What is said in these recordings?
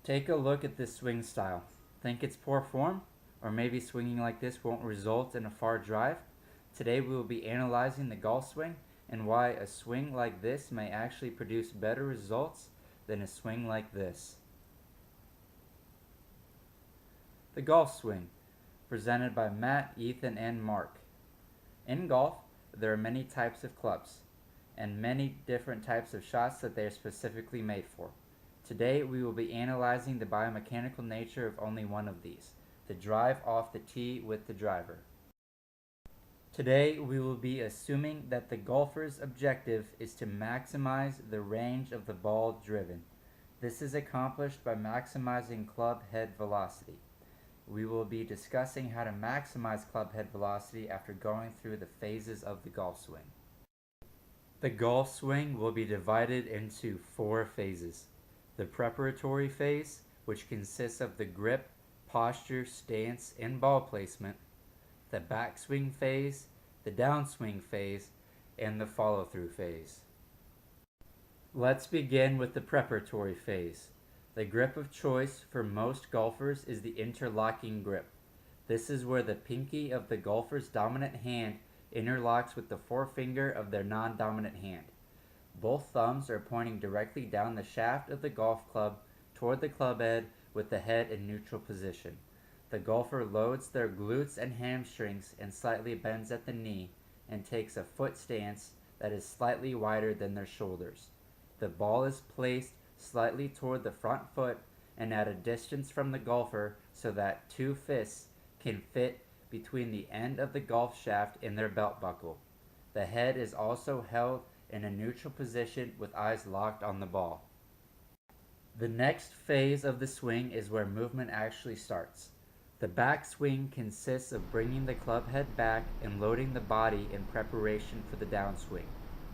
Take a look at this swing style. Think it's poor form? Or maybe swinging like this won't result in a far drive? Today we will be analyzing the golf swing and why a swing like this may actually produce better results than a swing like this. The golf swing, presented by Matt, Ethan, and Mark. In golf, there are many types of clubs and many different types of shots that they are specifically made for. Today we will be analyzing the biomechanical nature of only one of these, the drive off the tee with the driver. Today we will be assuming that the golfer's objective is to maximize the range of the ball driven. This is accomplished by maximizing club head velocity. We will be discussing how to maximize club head velocity after going through the phases of the golf swing. The golf swing will be divided into 4 phases. The preparatory phase, which consists of the grip, posture, stance, and ball placement, the backswing phase, the downswing phase, and the follow-through phase. Let's begin with the preparatory phase. The grip of choice for most golfers is the interlocking grip. This is where the pinky of the golfer's dominant hand interlocks with the forefinger of their non-dominant hand. Both thumbs are pointing directly down the shaft of the golf club toward the club head with the head in neutral position. The golfer loads their glutes and hamstrings and slightly bends at the knee and takes a foot stance that is slightly wider than their shoulders. The ball is placed slightly toward the front foot and at a distance from the golfer so that 2 fists can fit between the end of the golf shaft and their belt buckle. The head is also held in a neutral position with eyes locked on the ball. The next phase of the swing is where movement actually starts. The backswing consists of bringing the club head back and loading the body in preparation for the downswing.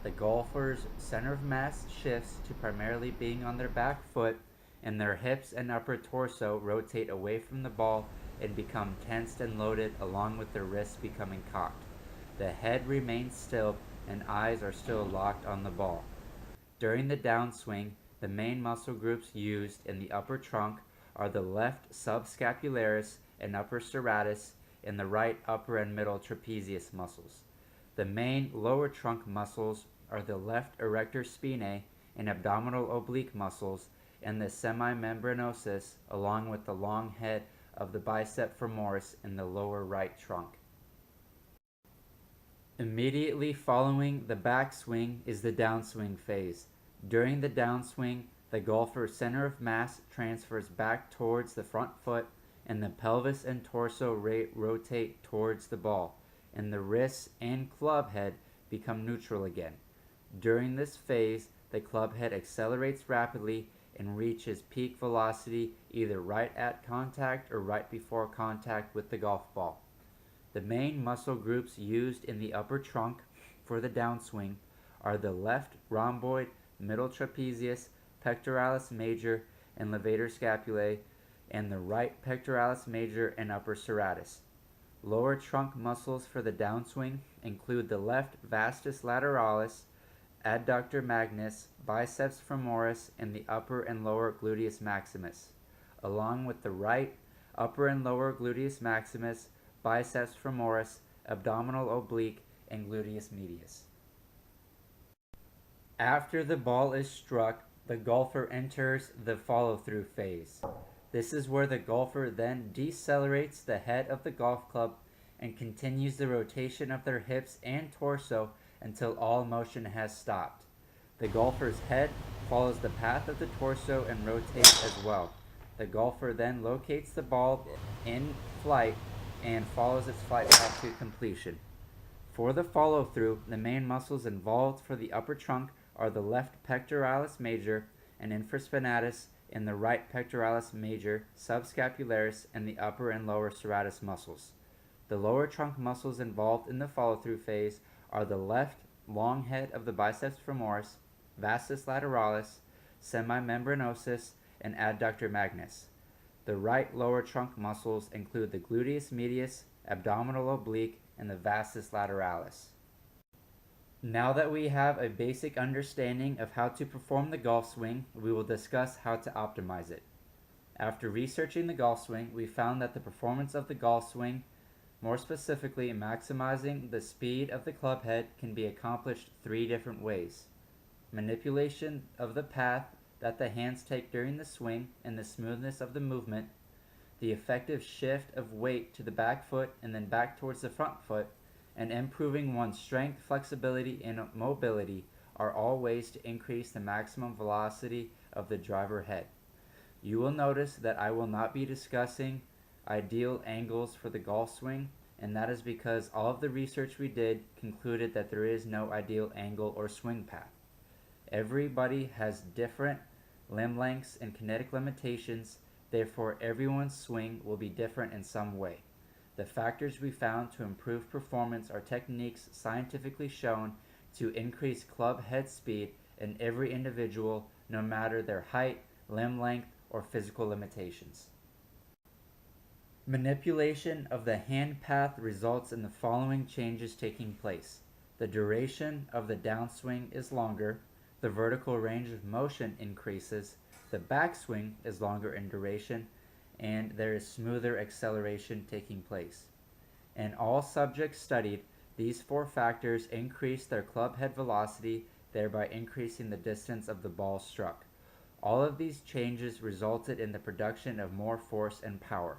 The golfer's center of mass shifts to primarily being on their back foot, and their hips and upper torso rotate away from the ball and become tensed and loaded, along with their wrists becoming cocked. The head remains still and eyes are still locked on the ball. During the downswing, the main muscle groups used in the upper trunk are the left subscapularis and upper serratus and the right upper and middle trapezius muscles. The main lower trunk muscles are the left erector spinae and abdominal oblique muscles and the semimembranosus, along with the long head of the bicep femoris in the lower right trunk. Immediately following the backswing is the downswing phase. During the downswing, the golfer's center of mass transfers back towards the front foot and the pelvis and torso rotate towards the ball, and the wrists and club head become neutral again. During this phase, the club head accelerates rapidly and reaches peak velocity either right at contact or right before contact with the golf ball. The main muscle groups used in the upper trunk for the downswing are the left rhomboid, middle trapezius, pectoralis major, and levator scapulae, and the right pectoralis major and upper serratus. Lower trunk muscles for the downswing include the left vastus lateralis, adductor magnus, biceps femoris, and the upper and lower gluteus maximus, along with the right upper and lower gluteus maximus, biceps femoris, abdominal oblique, and gluteus medius. After the ball is struck, the golfer enters the follow-through phase. This is where the golfer then decelerates the head of the golf club and continues the rotation of their hips and torso until all motion has stopped. The golfer's head follows the path of the torso and rotates as well. The golfer then locates the ball in flight and follows its flight path to completion. For the follow-through, the main muscles involved for the upper trunk are the left pectoralis major and infraspinatus and the right pectoralis major, subscapularis, and the upper and lower serratus muscles. The lower trunk muscles involved in the follow-through phase are the left long head of the biceps femoris, vastus lateralis, semimembranosus, and adductor magnus. The right lower trunk muscles include the gluteus medius, abdominal oblique, and the vastus lateralis. Now that we have a basic understanding of how to perform the golf swing, we will discuss how to optimize it. After researching the golf swing, we found that the performance of the golf swing, more specifically maximizing the speed of the club head, can be accomplished three different ways: manipulation of the path that the hands take during the swing and the smoothness of the movement, the effective shift of weight to the back foot and then back towards the front foot, and improving one's strength, flexibility, and mobility are all ways to increase the maximum velocity of the driver head. You will notice that I will not be discussing ideal angles for the golf swing, and that is because all of the research we did concluded that there is no ideal angle or swing path. Everybody has different limb lengths and kinetic limitations, therefore everyone's swing will be different in some way. The factors we found to improve performance are techniques scientifically shown to increase club head speed in every individual, no matter their height, limb length, or physical limitations. Manipulation of the hand path results in the following changes taking place. The duration of the downswing is longer, the vertical range of motion increases, the backswing is longer in duration, and there is smoother acceleration taking place. In all subjects studied, these four factors increase their club head velocity, thereby increasing the distance of the ball struck. All of these changes resulted in the production of more force and power.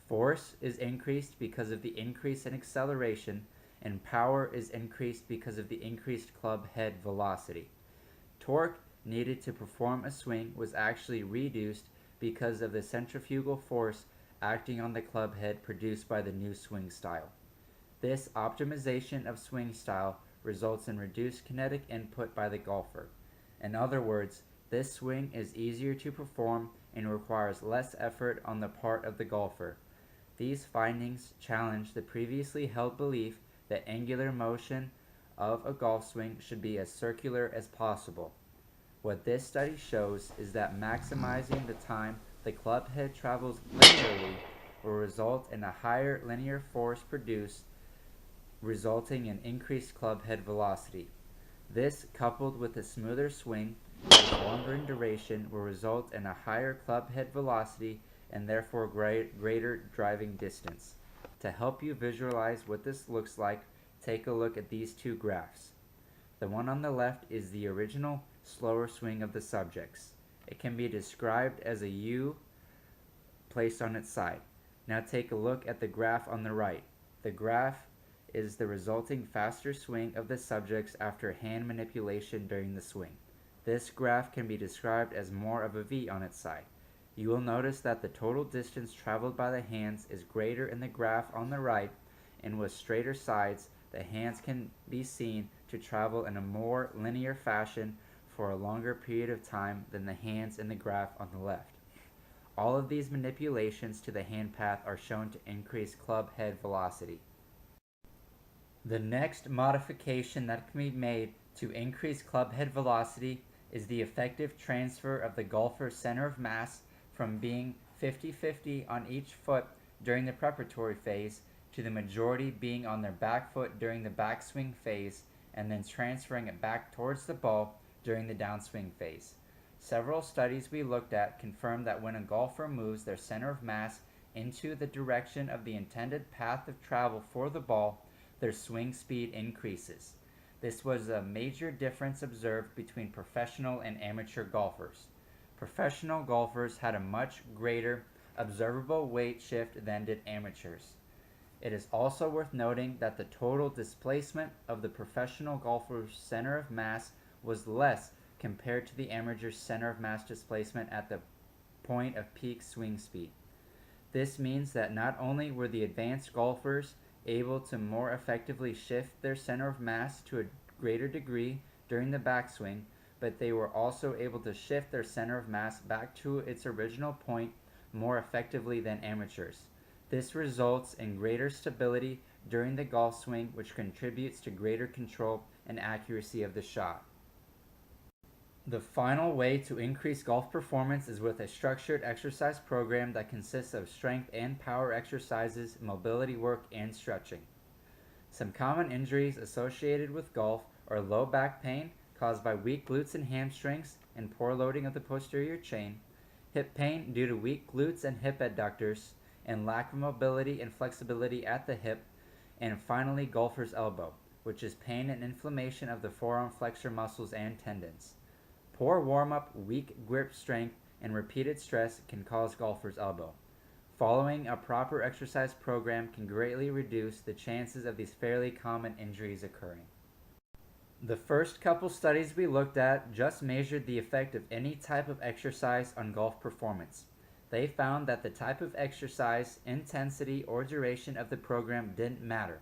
Force is increased because of the increase in acceleration, and power is increased because of the increased club head velocity. Torque needed to perform a swing was actually reduced because of the centrifugal force acting on the club head produced by the new swing style. This optimization of swing style results in reduced kinetic input by the golfer. In other words, this swing is easier to perform and requires less effort on the part of the golfer. These findings challenge the previously held belief that angular motion of a golf swing should be as circular as possible. What this study shows is that maximizing the time the club head travels linearly will result in a higher linear force produced, resulting in increased club head velocity. This, coupled with a smoother swing that is longer in duration, will result in a higher club head velocity and therefore greater driving distance. To help you visualize what this looks like, take a look at these two graphs. The one on the left is the original slower swing of the subjects. It can be described as a U placed on its side. Now take a look at the graph on the right. The graph is the resulting faster swing of the subjects after hand manipulation during the swing. This graph can be described as more of a V on its side. You will notice that the total distance traveled by the hands is greater in the graph on the right, and with straighter sides, the hands can be seen to travel in a more linear fashion for a longer period of time than the hands in the graph on the left. All of these manipulations to the hand path are shown to increase club head velocity. The next modification that can be made to increase club head velocity is the effective transfer of the golfer's center of mass from being 50-50 on each foot during the preparatory phase to the majority being on their back foot during the backswing phase, and then transferring it back towards the ball during the downswing phase. Several studies we looked at confirm that when a golfer moves their center of mass into the direction of the intended path of travel for the ball, their swing speed increases. This was a major difference observed between professional and amateur golfers. Professional golfers had a much greater observable weight shift than did amateurs. It is also worth noting that the total displacement of the professional golfer's center of mass was less compared to the amateur's center of mass displacement at the point of peak swing speed. This means that not only were the advanced golfers able to more effectively shift their center of mass to a greater degree during the backswing, but they were also able to shift their center of mass back to its original point more effectively than amateurs. This results in greater stability during the golf swing, which contributes to greater control and accuracy of the shot. The final way to increase golf performance is with a structured exercise program that consists of strength and power exercises, mobility work, and stretching. Some common injuries associated with golf are low back pain caused by weak glutes and hamstrings and poor loading of the posterior chain, hip pain due to weak glutes and hip adductors, and lack of mobility and flexibility at the hip, and finally golfer's elbow, which is pain and inflammation of the forearm flexor muscles and tendons. Poor warm-up, weak grip strength, and repeated stress can cause golfer's elbow. Following a proper exercise program can greatly reduce the chances of these fairly common injuries occurring. The first couple studies we looked at just measured the effect of any type of exercise on golf performance. They found that the type of exercise, intensity, or duration of the program didn't matter.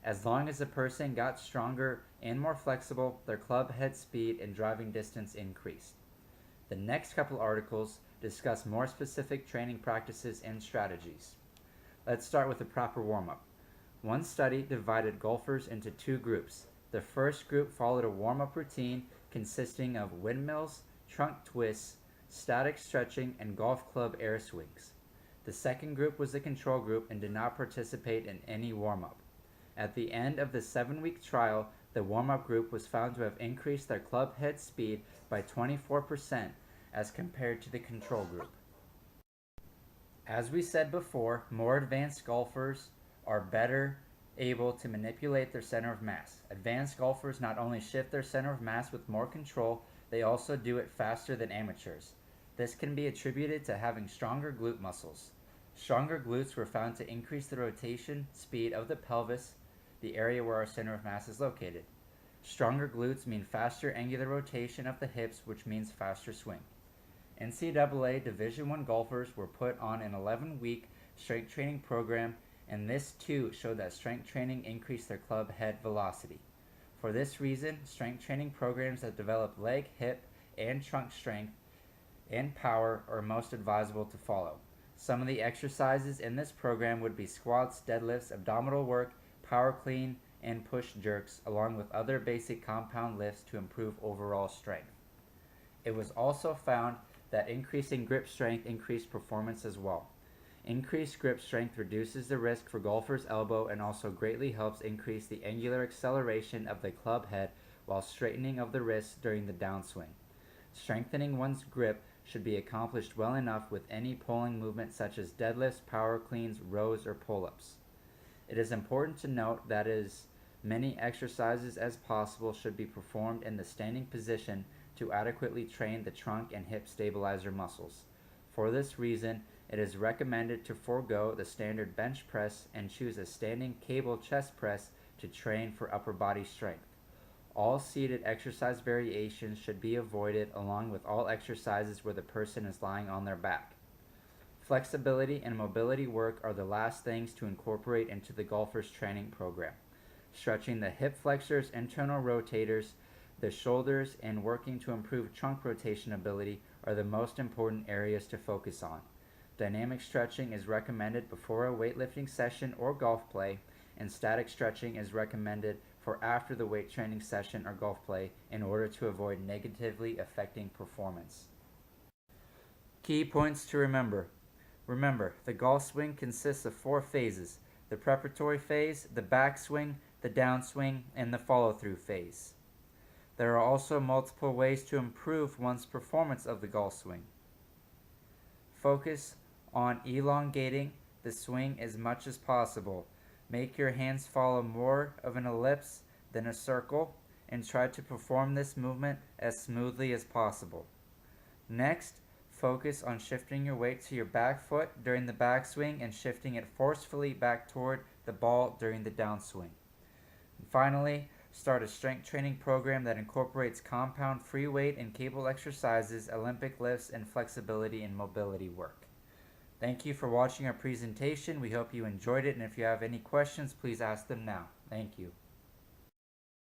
As long as a person got stronger and more flexible, their club head speed and driving distance increased. The next couple articles discuss more specific training practices and strategies. Let's start with the proper warm-up. One study divided golfers into two groups. The first group followed a warm-up routine consisting of windmills, trunk twists, static stretching, and golf club air swings. The second group was the control group and did not participate in any warm-up. At the end of the 7-week trial, the warm-up group was found to have increased their club head speed by 24% as compared to the control group. As we said before, more advanced golfers are better able to manipulate their center of mass. Advanced golfers not only shift their center of mass with more control, they also do it faster than amateurs. This can be attributed to having stronger glute muscles. Stronger glutes were found to increase the rotation speed of the pelvis, the area where our center of mass is located. Stronger glutes mean faster angular rotation of the hips, which means faster swing. NCAA Division I golfers were put on an 11-week strength training program, and this too showed that strength training increased their club head velocity. For this reason, strength training programs that develop leg, hip, and trunk strength and power are most advisable to follow. Some of the exercises in this program would be squats, deadlifts, abdominal work, power clean, and push jerks, along with other basic compound lifts to improve overall strength. It was also found that increasing grip strength increased performance as well. Increased grip strength reduces the risk for golfer's elbow and also greatly helps increase the angular acceleration of the club head while straightening of the wrist during the downswing. Strengthening one's grip should be accomplished well enough with any pulling movement such as deadlifts, power cleans, rows, or pull-ups. It is important to note that as many exercises as possible should be performed in the standing position to adequately train the trunk and hip stabilizer muscles. For this reason, it is recommended to forego the standard bench press and choose a standing cable chest press to train for upper body strength. All seated exercise variations should be avoided, along with all exercises where the person is lying on their back. Flexibility and mobility work are the last things to incorporate into the golfer's training program. Stretching the hip flexors, internal rotators, the shoulders, and working to improve trunk rotation ability are the most important areas to focus on. Dynamic stretching is recommended before a weightlifting session or golf play, and static stretching is recommended for after the weight training session or golf play in order to avoid negatively affecting performance. Key points to remember. Remember, the golf swing consists of 4 phases: the preparatory phase, the backswing, the downswing, and the follow-through phase. There are also multiple ways to improve one's performance of the golf swing. Focus on elongating the swing as much as possible. Make your hands follow more of an ellipse than a circle, and try to perform this movement as smoothly as possible. Next, focus on shifting your weight to your back foot during the backswing and shifting it forcefully back toward the ball during the downswing. And finally, start a strength training program that incorporates compound free weight and cable exercises, Olympic lifts, and flexibility and mobility work. Thank you for watching our presentation. We hope you enjoyed it, and if you have any questions, please ask them now. Thank you.